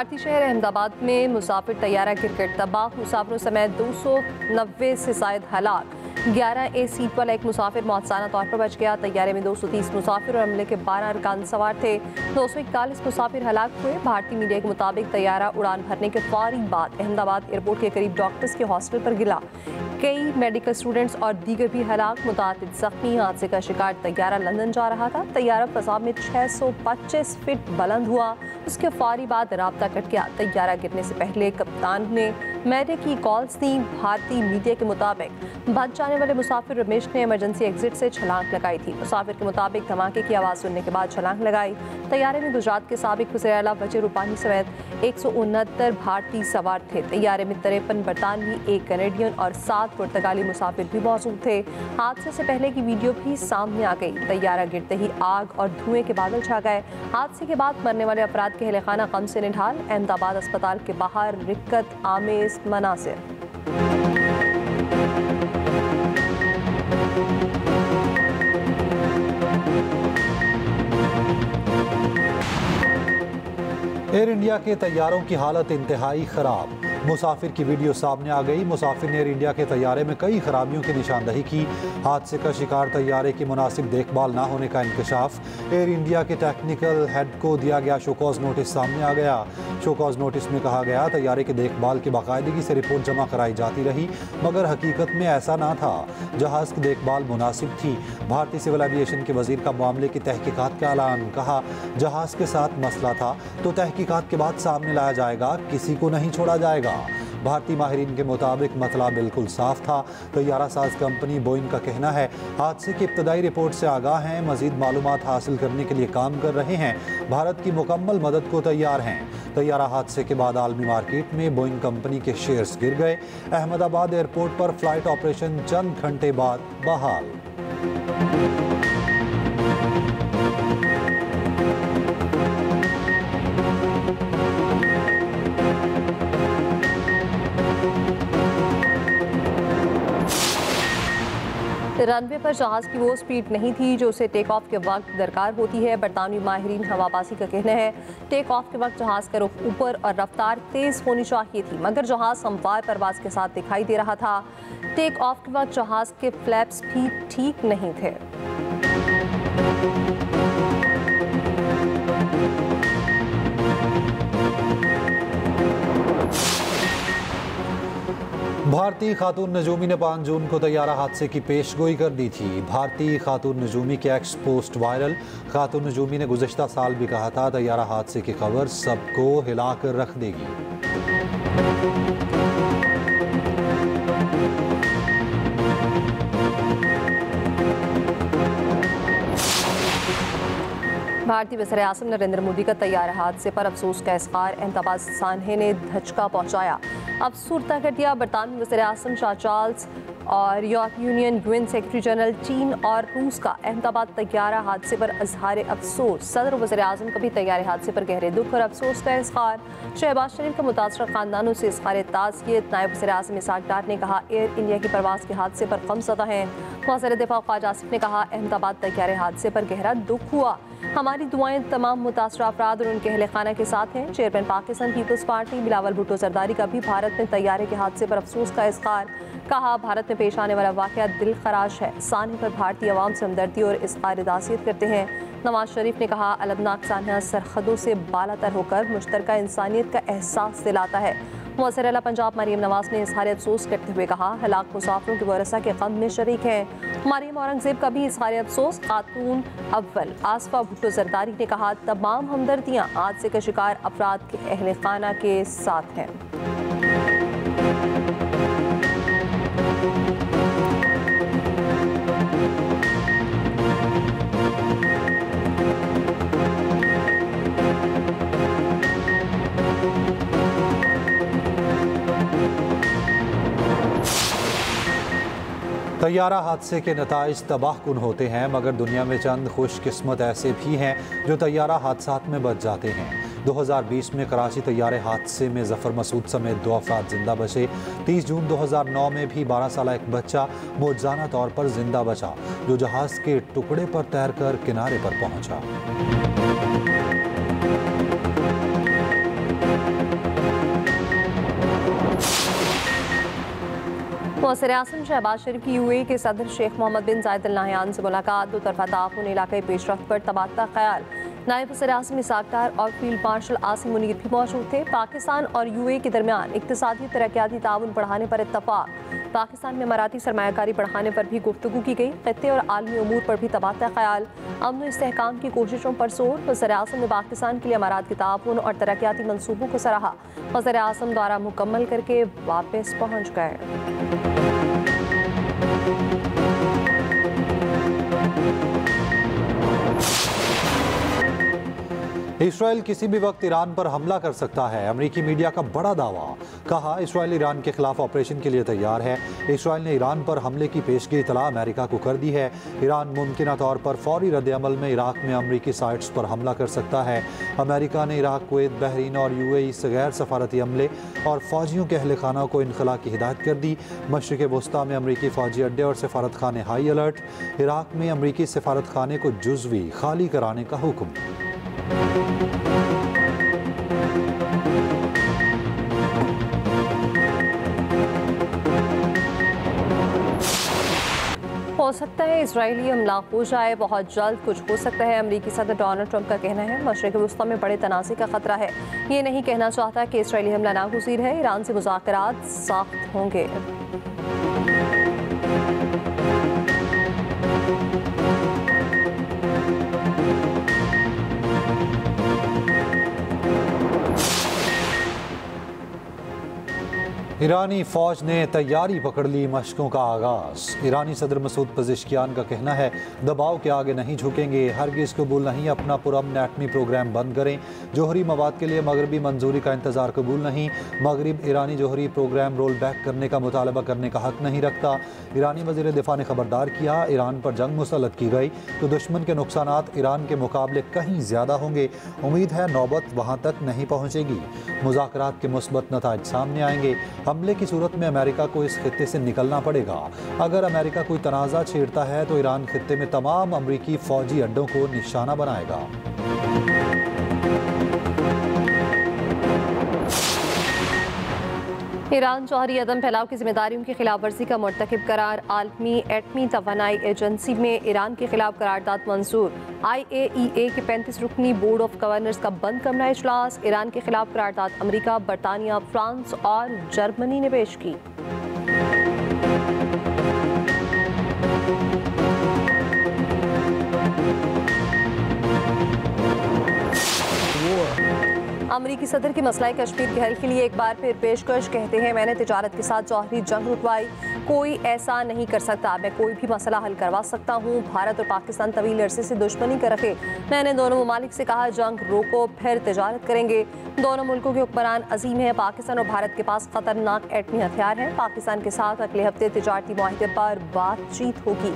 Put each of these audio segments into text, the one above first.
भारतीय शहर अहमदाबाद में मुसाफिर तैयारा गिरकर तबाह, मुसाफिरों समेत 290 से ज़ायद हलाक। 11A सीट वाला एक मुसाफिर मौजूदा तौर पर बच गया। तैयारे में 230 मुसाफिर और अमले के 12 अरकान सवार थे। 241 मुसाफिर हलाक हुए। भारतीय मीडिया के मुताबिक तैयारा उड़ान भरने के फौरी बाद अहमदाबाद एयरपोर्ट के करीब डॉक्टर्स के हॉस्टल पर गिरा। कई मेडिकल स्टूडेंट्स और दीगर भी हलाक, मुतादिद जख्मी। हादसे का शिकार तैयारा लंदन जा रहा था। तैयारा फजा में 625 फीट बुलंद हुआ। उसके फौरी बाद राब्ता कट गया। तैयारा गिरने से पहले कप्तान ने मेडिक की कॉल्स दी। भारतीय मीडिया के मुताबिक बच जाने वाले मुसाफिर रमेश ने इमरजेंसी एग्जिट से छलांग लगाई थी। मुसाफिर के मुताबिक धमाके की आवाज़ सुनने के बाद छलांग लगाई। तैयारे में गुजरात के साबिक वज़ीर आला वजीर रूपानी समेत 169 भारतीय सवार थे। तैयारे में 53 बरतानवी, 1 कनेडियन और 7 पुर्तगाली मुसाफिर भी मौजूद थे। हादसे से पहले की वीडियो भी सामने आ गई। तैयारा गिरते ही आग और धुएं के बादल छा गए। हादसे के बाद मरने वाले अफराद के अहलखाना गम से निढाल। अहमदाबाद अस्पताल के बाहर रिक्कत आमेज मनासिर। एयर इंडिया के तैयारों की हालत इंतहाई खराब। मुसाफिर की वीडियो सामने आ गई। मुसाफिर ने एयर इंडिया के तैयारे में कई खराबियों की निशानदही की। हादसे का शिकार तैयारे की मुनासिब देखभाल ना होने का इंकशाफ। एयर इंडिया के टेक्निकल हेड को दिया गया शोकॉज नोटिस सामने आ गया। शोकॉज नोटिस में कहा गया तैयारे के देखभाल की बाकायदगी से रिपोर्ट जमा कराई जाती रही, मगर हकीकत में ऐसा ना था। जहाज़ की देखभाल मुनासिब थी। भारतीय सिविल एविएशन के वजीर का मामले की तहकीकात का ऐलान। कहा जहाज़ के साथ मसला था तो तहकीकात के बाद सामने लाया जाएगा, किसी को नहीं छोड़ा जाएगा। भारतीय माहिरीन के मुताबिक मतला बिल्कुल साफ था। तैयारा साज कंपनी बोइंग का कहना है हादसे की इब्तदाई रिपोर्ट से आगाह हैं, मजीद मालूमात हासिल करने के लिए काम कर रहे हैं। भारत की मुकम्मल मदद को तैयार हैं। तैयारा हादसे के बाद आलमी मार्केट में बोइंग कंपनी के शेयर्स गिर गए। अहमदाबाद एयरपोर्ट पर फ्लाइट ऑपरेशन चंद घंटे बाद बहाल। रनवे पर जहाज़ की वो स्पीड नहीं थी जो उसे टेक ऑफ के वक्त दरकार होती है। बरतानवी माहिरीन हवाबाजी का कहना है टेक ऑफ के वक्त जहाज़ का रुख ऊपर और रफ्तार तेज़ होनी चाहिए थी, मगर जहाज़ हमवार परवाज के साथ दिखाई दे रहा था। टेक ऑफ के वक्त जहाज़ के फ्लैप्स भी ठीक नहीं थे। भारतीय खातून नजूमी ने 5 जून को तैयारा हादसे की पेशगोई कर दी थी। भारतीय खातून नजूमी के एक्स पोस्ट वायरल। खातून नजूमी ने गुज़श्ता साल भी कहा था तैयारा हादसे की खबर सबको हिला कर रख देगी। भारतीय वज़ीर-ए-आज़म नरेंद्र मोदी का तैयारा हादसे पर अफसोस का इज़हार। अहमदाबाद सान्हे ने धचका पहुंचाया, अफसुर्दा कर दिया। बरतानवी वज़ीर-ए-आज़म शाह चार्ल्स और यूरोपीय यूनियन यूएन सेक्रेटरी जनरल चीन और रूस का अहमदाबाद तैयारा हादसे पर इज़हार अफसोस। सदर वज़ीर-ए-आज़म का भी तैयारे हादसे पर गहरे दुख और अफसोस का इज़हार। शहबाज शरीफ का मुतासरा ख़ानदानों से इज़हार ताज़ियत। नायब वज़ीर-ए-आज़म इसहाक डार ने कहा एयर इंडिया की परवाज़ के हादसे पर गमज़दा हैं। वज़ीर दिफ़ा ख्वाजा आसिफ ने कहा अहमदाबाद तैयारे हादसे पर गहरा दुख हुआ। हमारी दुआएं तमाम मुतासरा अफराद और उनके अहले खाना के साथ हैं। Chairman Pakistan People's Party Bilawal Bhutto Zardari का भी भारत में तैयारे के हादसे पर अफसोस का इज़हार। कहा भारत में पेश आने वाला वाक़या दिल खराश है। सान्हे पर भारतीय अवाम से हमदर्दी और इज़हार ताज़ियत करते हैं। नवाज शरीफ ने कहा अलमनाक सान्हा सरहदों से बालातर होकर मुश्तरका इंसानियत का एहसास दिलाता है। वज़ीर आला पंजाब मरीम नवाज ने इज़हार अफसोस करते हुए कहा हलाक मुसाफिरों के वरसा के गम में शरीक हैं। मरीम औरंगज़ेब का भी इज़हार अफसोस। खातून अव्वल आसफा भुट्टो जरदारी ने कहा तमाम हमदर्दियाँ हादसे के शिकार अफराद के अहले खाना के साथ हैं। तैयारा हादसे के नताइज तबाहकुन होते हैं, मगर दुनिया में चंद खुशकिस्मत ऐसे भी हैं जो तैयारा हादसात में बच जाते हैं। 2020 में कराची तैयारे हादसे में जफ़र मसूद समेत 2 अफराद जिंदा बचे। 30 जून 2009 में भी 12 साला एक बच्चा मौजूदा तौर पर जिंदा बचा, जो जहाज़ के टुकड़े पर तैरकर किनारे पर पहुंचा। वज़ीर आज़म शहबाज शरीफ की यूएई के सदर शेख मोहम्मद बिन जायद अल नहयान से मुलाकात, दो तरफा ताउन इलाकाई पेशरफ्त पर तबादला ख्याल। नायब वज़ीर आज़म इसाक डार और फील्ड मार्शल आसिम मुनीर भी मौजूद थे। पाकिस्तान और यूएई के दरमियान इक़्तिसादी तरक्याती ताउन बढ़ाने पर इत्तफाक। पाकिस्तान में इमाराती सरमायाकारी बढ़ाने पर भी गुफ्तगू की गई। ख़ित्ते और आलमी उमूर पर भी तबादला ख्याल। अमन इस्तेहकाम की कोशिशों पर जोर। वज़ीर आज़म ने पाकिस्तान के लिए इमारात के ताउन और तरक्याती मनसूबों को सराहा। वज़ीर आज़म द्वारा मुकम्मल करके वापस पहुँच गए। इसराइल किसी भी वक्त ईरान पर हमला कर सकता है, अमेरिकी मीडिया का बड़ा दावा। कहा, इसराइल ईरान के खिलाफ ऑपरेशन के लिए तैयार है। इसराइल ने ईरान पर हमले की पेशगी इतला अमेरिका को कर दी है। ईरान मुमकिन तौर पर फौरी रद्द-ए-अमल में इराक में अमेरिकी साइट्स पर हमला कर सकता है। अमेरिका ने इराक, कुवैत, बहरीन और यूएई से गैर सफारती अमले और फौजियों के अहल खाना को इनखला की हिदायत कर दी। मशरिक़ वस्ता में अमेरिकी फौजी अड्डे और सफारत खाने हाई अलर्ट। इराक में अमेरिकी सफारत खाने को जुज़वी खाली कराने का हुक्म। हो सकता है इसराइली हमला हो जाए, बहुत जल्द कुछ हो सकता है, अमेरिकी सदर डोनाल्ड ट्रंप का कहना है। मशरिक़ वस्ता में बड़े तनाज़े का खतरा है। ये नहीं कहना चाहता कि इसराइली हमला नागुज़ीर है। ईरान से मुज़ाकरात सख्त होंगे। ईरानी फौज ने तैयारी पकड़ ली, मशकों का आगाज। ईरानी सदर मसूद पज़ेश्कियान का कहना है, दबाव के आगे नहीं झुकेंगे, हरगिज़ कबूल नहीं अपना पुरअमन एटमी प्रोग्राम बंद करें। जोहरी मवाद के लिए मगरबी मंजूरी का इंतजार कबूल नहीं। मगरब ईरानी जोहरी प्रोग्राम रोल बैक करने का मुतालबा करने का हक नहीं रखता। ईरानी वज़ीर दिफा ने खबरदार किया, ईरान पर जंग मुसल्लत की गई तो दुश्मन के नुकसानात ईरान के मुकाबले कहीं ज़्यादा होंगे। उम्मीद है नौबत वहाँ तक नहीं पहुँचेगी। मुज़ाकरात के मुस्बत नताइज सामने आएंगे। हमले की सूरत में अमेरिका को इस खित्ते से निकलना पड़ेगा। अगर अमेरिका कोई तनाज़ा छेड़ता है तो ईरान खित्ते में तमाम अमेरिकी फौजी अड्डों को निशाना बनाएगा। ईरान जौहरी अदम फैलाव की जिम्मेदारियों की खिलाफ वर्जी का मुर्तकिब करार। आलमी एटमी तवानाई एजेंसी में ईरान के खिलाफ करारदाद मंजूर। IAEA के 35 रुकनी बोर्ड ऑफ गवर्नर्स का बंद कमरा इजलास। ईरान के खिलाफ करारदाद अमेरिका, बरतानिया, फ्रांस और जर्मनी ने पेश की। अमरीकी सदर की मसला कश्मीर के हल के लिए एक बार फिर पेशकश। कहते हैं, मैंने तिजारत के साथ जौहरी जंग रुकवाई, कोई ऐसा नहीं कर सकता। मैं कोई भी मसला हल करवा सकता हूँ। भारत और पाकिस्तान तवील अरसे से दुश्मनी कर रखे। मैंने दोनों ममालिक से कहा, जंग रोको, फिर तिजारत करेंगे। दोनों मुल्कों के हुक्मरान अजीम है। पाकिस्तान और भारत के पास खतरनाक एटमी हथियार हैं। पाकिस्तान के साथ अगले हफ्ते तिजारती मुआहदे पर बातचीत होगी।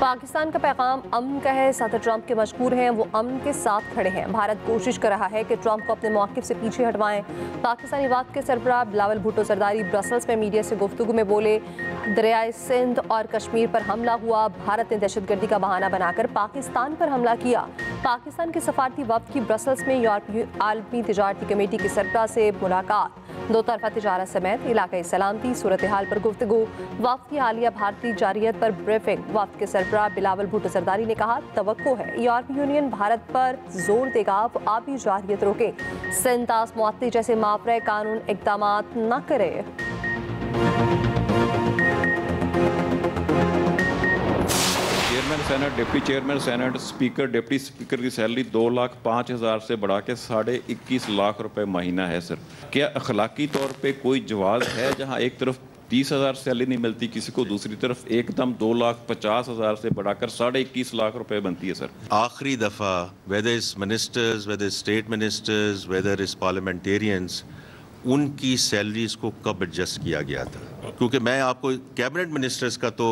पाकिस्तान का पैगाम अमन का है। सदर ट्रंप के मशहूर हैं, वो अमन के साथ खड़े हैं। भारत कोशिश कर रहा है कि ट्रंप को अपने मौक़िफ़ से पीछे हटवाएं। पाकिस्तानी वक्त के सरबराह बिलावल भुट्टो जरदारी ब्रसल्स में मीडिया से गुफ्तगू में बोले, दरियाए सिंध और कश्मीर पर हमला हुआ, भारत ने दहशतगर्दी का बहाना बनाकर पाकिस्तान पर हमला किया। पाकिस्तान के सफारती वक्त की ब्रसल्स में यूरोपीय आलमी तिजारती कमेटी के सरबराह से मुलाकात। दो तरफा तिजारत समेत इलाकाई सलामती सूरत हाल पर गुफ्तगू। वक्त की हालिया भारतीय जारियत पर ब्रीफिंग। वक्त के सरबराह बिलावल भुट्टो जरदारी ने कहा, तवक्को है यूरोपीय यूनियन भारत पर जोर देगा वो आबी जारियत रोके, सिंतास मुअत्तली जैसे माफरे कानून इक़दामात न करे। Chairman senate, deputy chairman senate, speaker, deputy speaker की सैलरी 2,05,000 से बढ़ा के 21.5 लाख रुपए महीना है सर। क्या अखलाकी तौर पे कोई जवाज़ है जहां एक तरफ 30,000 सैलरी नहीं मिलती किसी को, दूसरी तरफ एकदम 2,50,000 से बढ़ाकर 21.5 लाख रुपए बनती है सर? आखिरी दफ़ा whether is ministers, whether state ministers, whether is parliamentarians, उनकी सैलरीज को कब एडजस्ट किया गया था? क्योंकि मैं आपको कैबिनेट मिनिस्टर्स का तो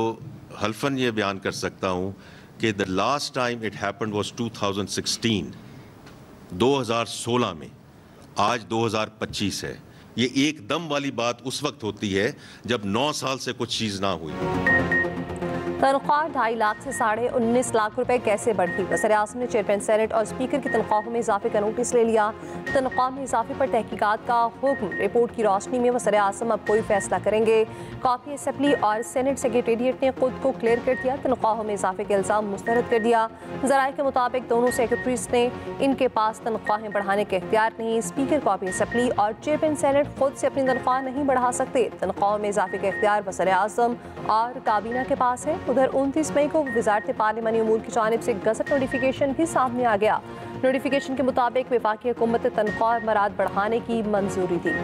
हल्फन ये बयान कर सकता हूँ कि the last time it happened was 2016 में। आज 2025 है। ये एक दम वाली बात उस वक्त होती है जब 9 साल से कुछ चीज़ ना हुई। तनख्वाह 2.5 लाख से 19.5 लाख रुपए कैसे बढ़ी? वज़ीर-ए-आज़म ने चेयरमैन सेनेट और स्पीकर की तनख्वाहों में इजाफे का नोटिस ले लिया। तनख्वाह में इजाफे पर तहकीकात का हुक्म। रिपोर्ट की रोशनी में वज़ीर-ए-आज़म अब कोई फैसला करेंगे। कॉपी असेंबली और सेनेट सेक्रेटेरिएट ने खुद को क्लियर कर दिया। तनख्वाहों में इजाफे के इल्ज़ाम मुस्तरद कर दिया। ज़राए के मुताबिक दोनों सेक्रेटरीज ने इनके पास तनख्वाहें बढ़ाने के इख्तियार नहीं। स्पीकर, कॉपी असेंबली और चेयरमैन सेनेट खुद से अपनी तनख्वाह नहीं बढ़ा सकते। तनख्वाहों में इजाफे का इख्तियार वज़ीर-ए-आज़म और काबीना के पास है। उधर 29 मई को वज़ारत पार्लिमानी अमूर की जानिब से गज़ट नोटिफिकेशन भी सामने आ गया। नोटिफिकेशन के मुताबिक वफाकी हुकूमत ने तनख्वाह और मराद बढ़ाने की मंजूरी दी।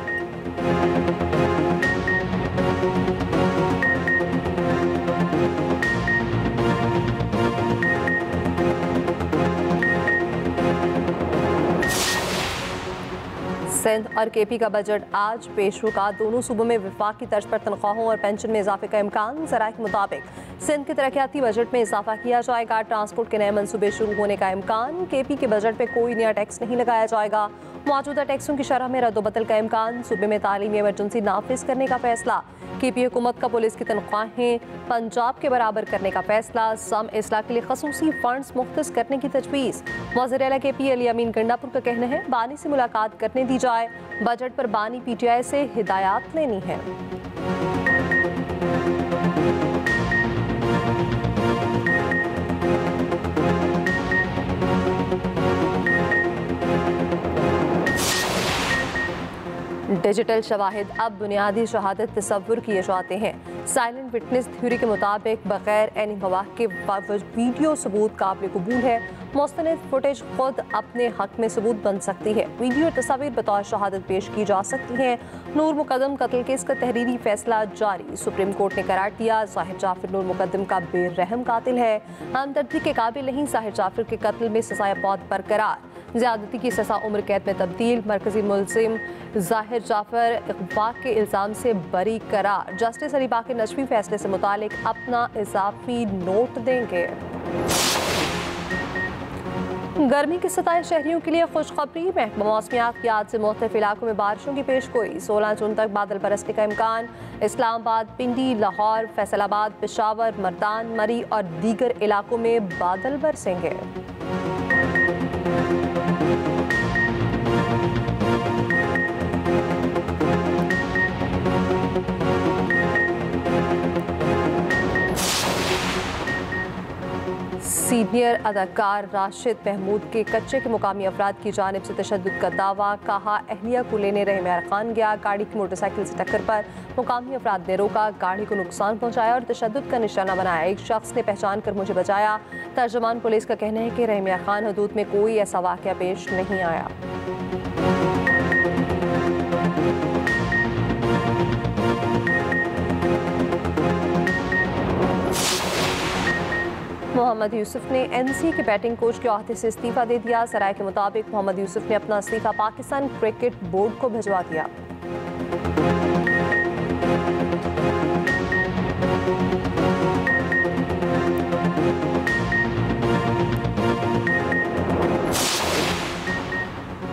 सिंध और केपी का बजट आज पेश होगा। दोनों सूबों में वफाकी तर्ज पर तनख्वाहों और पेंशन में इजाफे का इम्कान। ज़राए के मुताबिक सिंध के तरक्याती बजट में इजाफा किया जाएगा। ट्रांसपोर्ट के नए मंसूबे शुरू होने का इम्कान। केपी के बजट में कोई नया टैक्स नहीं लगाया जाएगा। मौजूदा टैक्सों की शरह में रद्दोबदल का इम्कान। सूबे में तालीमी इमरजेंसी नाफिज करने का फैसला। केपी हुकूमत का पुलिस की तनख्वाहें पंजाब के बराबर करने का फैसला। सम इसलाह के लिए खसूसी फंड्स मुख्तस करने की तजवीज़। वज़ीर आला केपी अली अमीन गंडापुर का कहना है बानी से मुलाकात करने दी जाए। बजट पर बानी PTI से हिदायत लेनी है। डिजिटल शवाहिद अब बुनियादी शहादत तस्वुर किए जाते हैं। साइलेंट विटनेस थ्योरी के मुताबिक बगैर एनी गवाह के वीडियो सबूत काबिल कबूल है। मुस्तनद फुटेज खुद अपने हक में सबूत बन सकती है। वीडियो तस्वीर बतौर शहादत पेश की जा सकती हैं। नूर मुकद्दम कत्ल केस का तहरीरी फैसला जारी। सुप्रीम कोर्ट ने करार दिया ज़ाहिर जाफर नूर मुकद्दम का बेरहम कातिल है। हमदर्दी के काबिल नहीं। ज़ाहिर जाफर के कत्ल में सजाए मौत बरकरार। ज़्यादती की सज़ा उम्र कैद में तब्दील। मरकजी मुलजिम ज़ाहिर जाफर इग़वा के इल्ज़ाम से बरी करार। जस्टिस अली बाक़ी नजमी फैसले से मुतालिक अपना इजाफी नोट देंगे। गर्मी की सताए शहरियों के लिए खुशखबरी। महकमा मौसमियात की आज से मुख्तलिफ इलाकों में बारिशों की पेशगोई। 16 जून तक बादल बरसने का इम्कान। इस्लामाबाद, पिंडी, लाहौर, फैसलाबाद, पेशावर, मर्दान, मरी और दीगर इलाकों में बादल बरसेंगे। सीनियर अदाकार राशिद महमूद के कच्चे के मुकामी अफराद की जानिब से तशद्दुद का दावा। कहा अहलिया को लेने रहमार खान गया। गाड़ी की मोटरसाइकिल से टक्कर पर मुकामी अफराद ने रोका। गाड़ी को नुकसान पहुंचाया और तशद्दुद का निशाना बनाया। एक शख्स ने पहचान कर मुझे बचाया। तर्जुमान पुलिस का कहना है कि रहमार खान हदूद में कोई ऐसा वाक़या पेश नहीं आया। मोहम्मद यूसुफ ने NC के बैटिंग कोच के ओहदे से इस्तीफा दे दिया। ज़राए के मुताबिक मोहम्मद यूसुफ ने अपना इस्तीफा पाकिस्तान क्रिकेट बोर्ड को भिजवा दिया।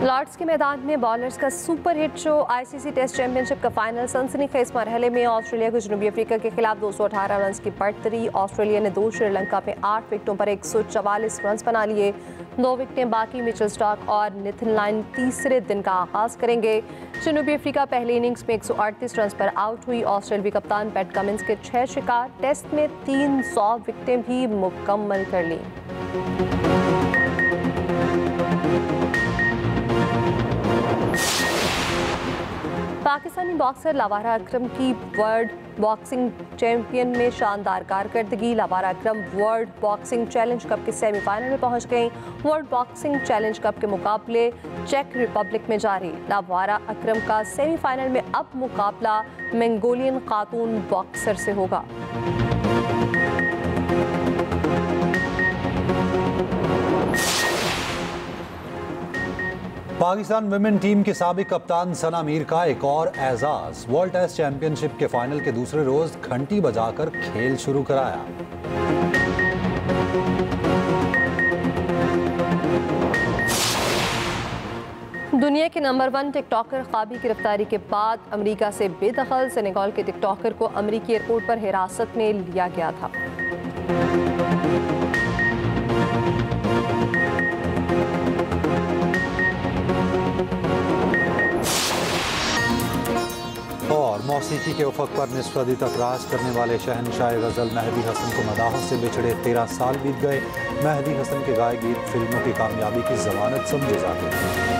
लॉर्ड्स के मैदान में बॉलर्स का super hit show. ICC test championship का फाइनल सनसनीखेज मरहले में ऑस्ट्रेलिया को जनूबी अफ्रीका के खिलाफ 218 रन की बढ़तरी। ऑस्ट्रेलिया ने 2 श्रीलंका में 8 विकेटों पर 144 रन बना लिए। 2 विकेटें बाकी। मिचेल स्टार्क और नेथन लाइन तीसरे दिन का आगाज करेंगे। जनूबी अफ्रीका पहली इनिंग्स में 138 रन पर आउट हुई। ऑस्ट्रेलियावी कप्तान पैट कमिंस के 6 शिकार। टेस्ट में 300 विकेटें भी मुकम्मल कर ली। पाकिस्तानी बॉक्सर लावारा अकरम की वर्ल्ड बॉक्सिंग चैंपियन में शानदार कारकर्दगी। लावारा अकरम वर्ल्ड बॉक्सिंग चैलेंज कप के सेमीफाइनल में पहुंच गई। वर्ल्ड बॉक्सिंग चैलेंज कप के मुकाबले चेक रिपब्लिक में जारी। लावारा अकरम का सेमीफाइनल में अब मुकाबला मंगोलियन खातून बॉक्सर से होगा। पाकिस्तान विमेन टीम के साबिक कप्तान सना मीर का एक और एजाज। वर्ल्ड टेस्ट चैंपियनशिप के फाइनल के दूसरे रोज घंटी बजाकर खेल शुरू कराया। दुनिया के नंबर 1 टिकटॉकर क़ाबी गिरफ्तारी के बाद अमेरिका से बेदखल सेनेगल के टिकटॉकर को अमेरिकी एयरपोर्ट पर हिरासत में लिया गया था। और मौसीकी के उफक पर निस्फ सदी तक राज करने वाले शहनशाह गज़ल मेहदी हसन को मदाहों से बिछड़े 13 साल बीत गए। मेहदी हसन के गाए गीत फिल्मों की कामयाबी की ज़मानत समझे जाते हैं।